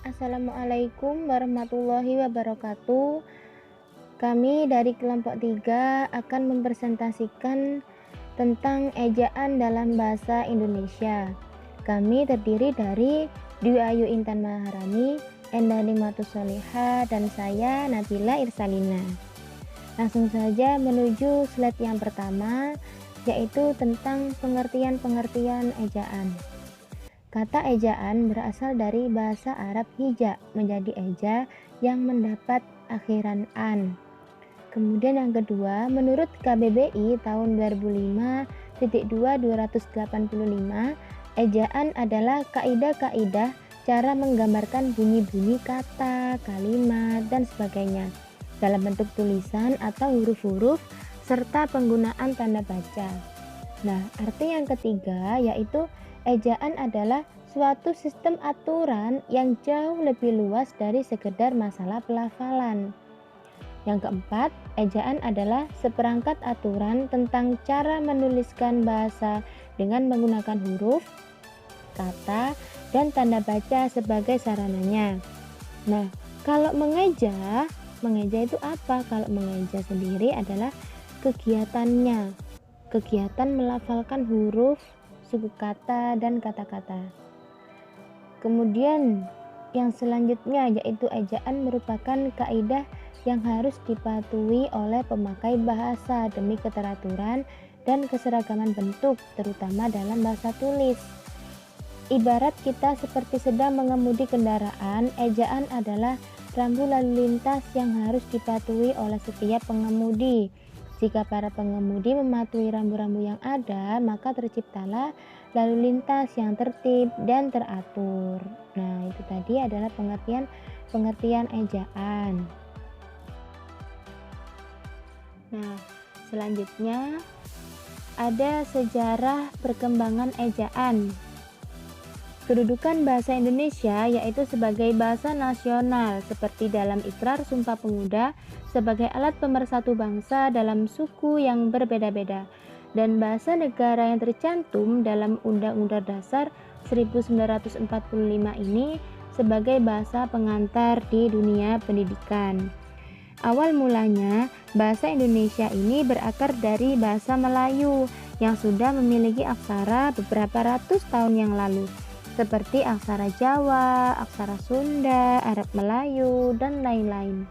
Assalamualaikum warahmatullahi wabarakatuh. Kami dari kelompok 3 akan mempresentasikan tentang ejaan dalam bahasa Indonesia. Kami terdiri dari Dwi Ayu Intan Maharani, Endani Matusoliha, dan saya Nabila Irsalina. Langsung saja menuju slide yang pertama, yaitu tentang pengertian-pengertian ejaan. Kata ejaan berasal dari bahasa Arab hija, menjadi eja yang mendapat akhiran an. Kemudian yang kedua, menurut KBBI tahun 2005.285, ejaan adalah kaidah-kaidah cara menggambarkan bunyi-bunyi kata, kalimat, dan sebagainya dalam bentuk tulisan atau huruf-huruf serta penggunaan tanda baca. Nah, arti yang ketiga yaitu ejaan adalah suatu sistem aturan yang jauh lebih luas dari sekedar masalah pelafalan. Yang keempat, ejaan adalah seperangkat aturan tentang cara menuliskan bahasa dengan menggunakan huruf, kata, dan tanda baca sebagai sarananya. Nah, kalau mengeja itu apa? Kalau mengeja sendiri adalah kegiatannya, kegiatan melafalkan huruf, suku kata, dan kata-kata. Kemudian yang selanjutnya yaitu ejaan merupakan kaidah yang harus dipatuhi oleh pemakai bahasa demi keteraturan dan keseragaman bentuk, terutama dalam bahasa tulis. Ibarat kita seperti sedang mengemudi kendaraan, ejaan adalah rambu lalu lintas yang harus dipatuhi oleh setiap pengemudi. Jika para pengemudi mematuhi rambu-rambu yang ada, maka terciptalah lalu lintas yang tertib dan teratur. Nah, itu tadi adalah pengertian ejaan. Nah, selanjutnya ada sejarah perkembangan ejaan. Kedudukan bahasa Indonesia yaitu sebagai bahasa nasional seperti dalam Ikrar Sumpah Pemuda sebagai alat pemersatu bangsa dalam suku yang berbeda-beda dan bahasa negara yang tercantum dalam Undang-Undang Dasar 1945 ini sebagai bahasa pengantar di dunia pendidikan. Awal mulanya bahasa Indonesia ini berakar dari bahasa Melayu yang sudah memiliki aksara beberapa ratus tahun yang lalu seperti aksara Jawa, aksara Sunda, Arab Melayu, dan lain-lain.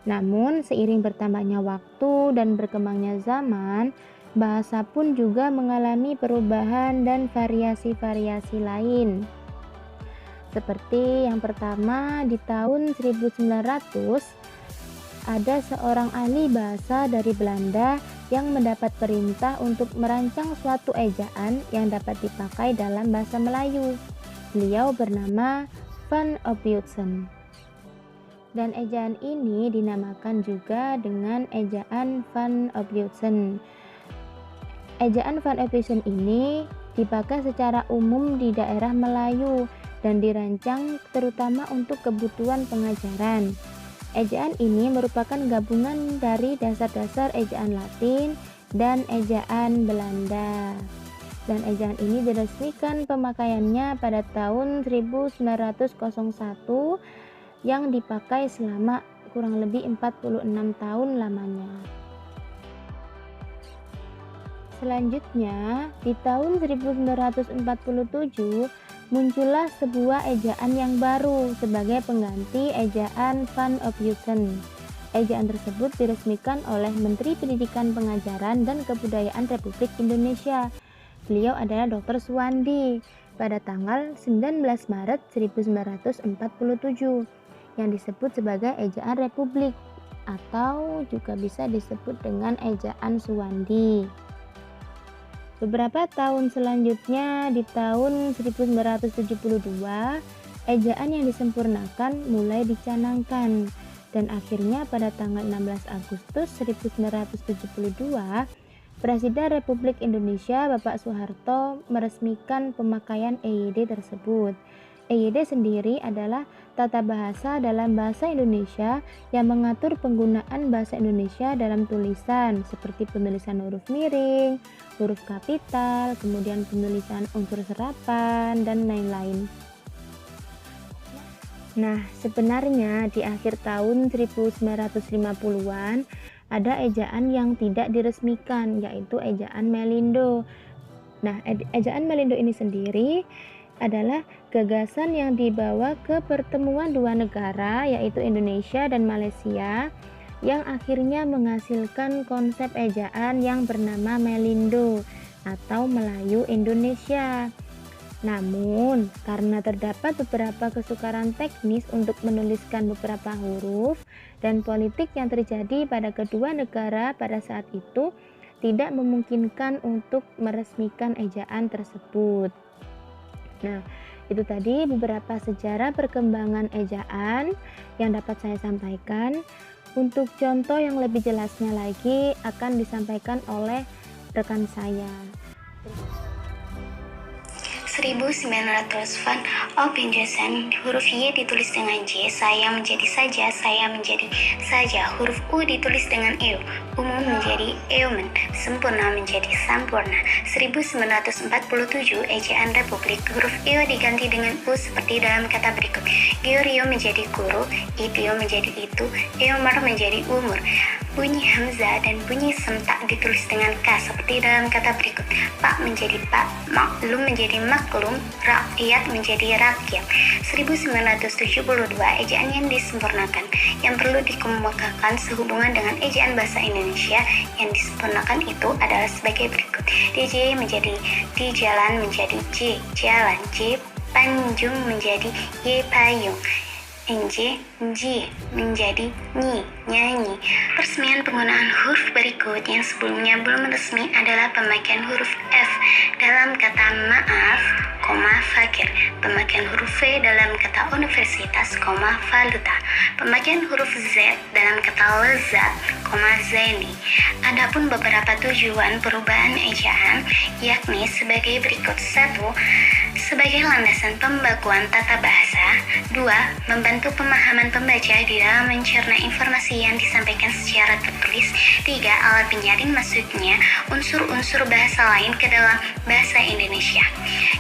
Namun, seiring bertambahnya waktu dan berkembangnya zaman, bahasa pun juga mengalami perubahan dan variasi-variasi lain. Seperti yang pertama, di tahun 1900, ada seorang ahli bahasa dari Belanda yang mendapat perintah untuk merancang suatu ejaan yang dapat dipakai dalam bahasa Melayu. Beliau bernama Van Ophuijsen. Dan ejaan ini dinamakan juga dengan ejaan Van Ophuijsen. Ejaan Van Ophuijsen ini dipakai secara umum di daerah Melayu dan dirancang terutama untuk kebutuhan pengajaran. Ejaan ini merupakan gabungan dari dasar-dasar ejaan Latin dan ejaan Belanda. Dan ejaan ini diresmikan pemakaiannya pada tahun 1901 yang dipakai selama kurang lebih 46 tahun lamanya. Selanjutnya, di tahun 1947 muncullah sebuah ejaan yang baru sebagai pengganti ejaan Van Ophuijsen. Ejaan tersebut diresmikan oleh Menteri Pendidikan Pengajaran dan Kebudayaan Republik Indonesia. Beliau adalah Dr. Suwandi pada tanggal 19 Maret 1947 yang disebut sebagai ejaan Republik atau juga bisa disebut dengan ejaan Suwandi. Beberapa tahun selanjutnya di tahun 1972, ejaan yang disempurnakan mulai dicanangkan dan akhirnya pada tanggal 16 Agustus 1972, Presiden Republik Indonesia Bapak Soeharto meresmikan pemakaian EYD tersebut. EYD sendiri adalah tata bahasa dalam bahasa Indonesia yang mengatur penggunaan bahasa Indonesia dalam tulisan seperti penulisan huruf miring, huruf kapital, kemudian penulisan unsur serapan, dan lain-lain. Nah, sebenarnya di akhir tahun 1950-an ada ejaan yang tidak diresmikan, yaitu ejaan Melindo. Nah, ejaan Melindo ini sendiri adalah gagasan yang dibawa ke pertemuan dua negara, yaitu Indonesia dan Malaysia, yang akhirnya menghasilkan konsep ejaan yang bernama Melindo atau Melayu Indonesia. Namun, karena terdapat beberapa kesukaran teknis untuk menuliskan beberapa huruf dan politik yang terjadi pada kedua negara pada saat itu, tidak memungkinkan untuk meresmikan ejaan tersebut. Nah, itu tadi beberapa sejarah perkembangan ejaan yang dapat saya sampaikan. Untuk contoh yang lebih jelasnya lagi akan disampaikan oleh rekan saya. 1900 Van Oppenhuisen, huruf Y ditulis dengan J, saya menjadi saja, saya menjadi saja. Huruf U ditulis dengan EU, umum menjadi eumen, sempurna menjadi sampurna. 1947 ejaan Republik, huruf I diganti dengan U seperti dalam kata berikut. Georio menjadi guru, Ipio menjadi itu, Eomar menjadi umur. Bunyi hamzah dan bunyi sentak ditulis dengan K seperti dalam kata berikut. Pak menjadi Pak, maklum menjadi maklum, rakyat menjadi rakyat. 1972 ejaan yang disempurnakan. Yang perlu dikemukakan sehubungan dengan ejaan bahasa Indonesia yang disempurnakan itu adalah sebagai berikut. DJ menjadi di jalan menjadi J jalan, J panjung menjadi Y payung. NJ, J menjadi Nyi, nyanyi. Peresmian penggunaan huruf berikut yang sebelumnya belum resmi adalah pemakaian huruf F dalam kata maaf, fakir, pemakaian huruf V dalam kata universitas, valuta, pemakaian huruf Z dalam kata lezat, zeni. Adapun beberapa tujuan perubahan ejaan yakni sebagai berikut. 1. Sebagai landasan pembakuan tata bahasa. 2. Membantu pemahaman pembaca di dalam mencerna informasi yang disampaikan secara tertulis. 3. Alat penyaring maksudnya unsur-unsur bahasa lain ke dalam bahasa Indonesia.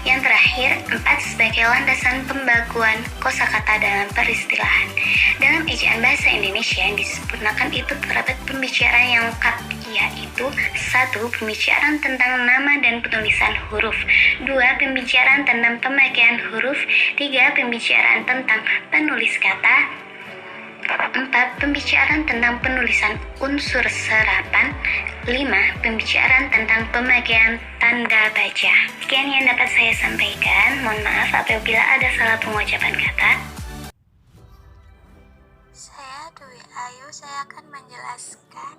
Yang terakhir, 4. Sebagai landasan pembakuan kosakata dalam peristilahan. Dalam ejaan bahasa Indonesia yang disempurnakan itu terdapat pembicaraan yang lengkap, yaitu 1. Pembicaraan tentang nama dan penulisan huruf. 2. Pembicaraan tentang pemakaian huruf. 3. Pembicaraan tentang penulis kata. 4. Pembicaraan tentang penulisan unsur serapan. 5. Pembicaraan tentang pemakaian tanda baca. Sekian yang dapat saya sampaikan. Mohon maaf apabila ada salah pengucapan kata. Saya Dwi Ayu, saya akan menjelaskan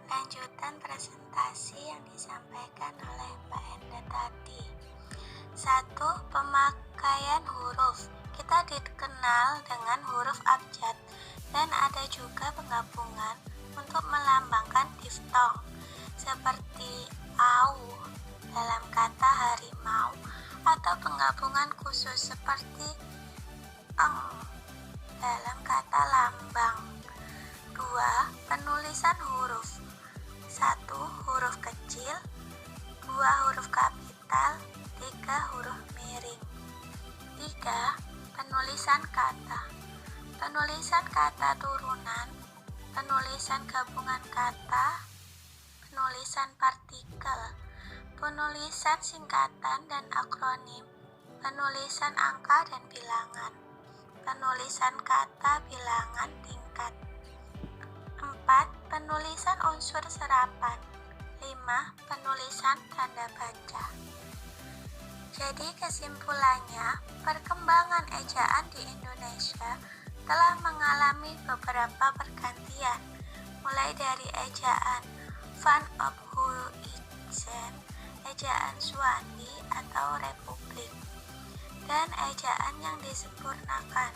lanjutan presentasi yang disampaikan oleh Mbak Enda tadi. 1. Pemakaian huruf. Kita dikenal dengan huruf abjad dan ada juga penggabungan untuk melambangkan diftong seperti au dalam kata harimau atau penggabungan khusus seperti eng dalam kata lambang. 2. Penulisan huruf. 1. Huruf kecil, 2. Huruf kapital, 3. Huruf miring. 3. Penulisan kata. Penulisan kata turunan, penulisan gabungan kata, penulisan partikel, penulisan singkatan dan akronim, penulisan angka dan bilangan, penulisan kata bilangan tingkat. 4. Penulisan unsur serapan. 5. Penulisan tanda baca. Jadi kesimpulannya, perkembangan ejaan di Indonesia telah mengalami beberapa pergantian, mulai dari ejaan Van Ophuijsen, ejaan Swandi atau Republik, dan ejaan yang disempurnakan.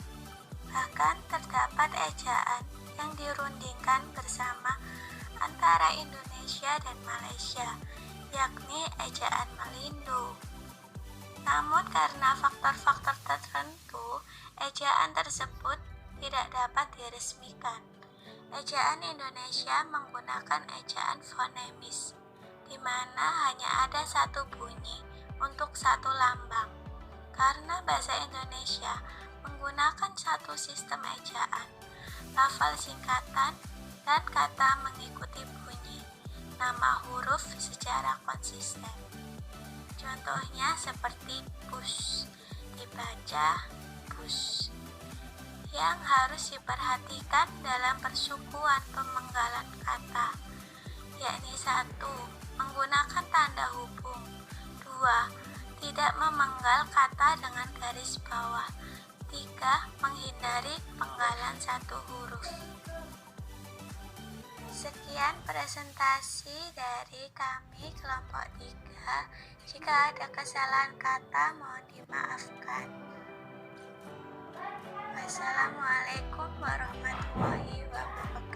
Bahkan terdapat ejaan yang dirundingkan bersama antara Indonesia dan Malaysia, yakni ejaan Melindo. Namun karena faktor-faktor tertentu, ejaan tersebut tidak dapat diresmikan. Ejaan Indonesia menggunakan ejaan fonemis, di mana hanya ada satu bunyi untuk satu lambang. Karena bahasa Indonesia menggunakan menggunakan satu sistem ejaan, lafal singkatan, dan kata mengikuti bunyi nama huruf secara konsisten. Contohnya seperti bus, dibaca bus. Yang harus diperhatikan dalam persukuan pemenggalan kata, yakni 1. Menggunakan tanda hubung. 2. Tidak memenggal kata dengan garis bawah. 3. Menghindari penggalan satu huruf. Sekian presentasi dari kami kelompok 3. Jika ada kesalahan kata mohon dimaafkan. Wassalamualaikum warahmatullahi wabarakatuh.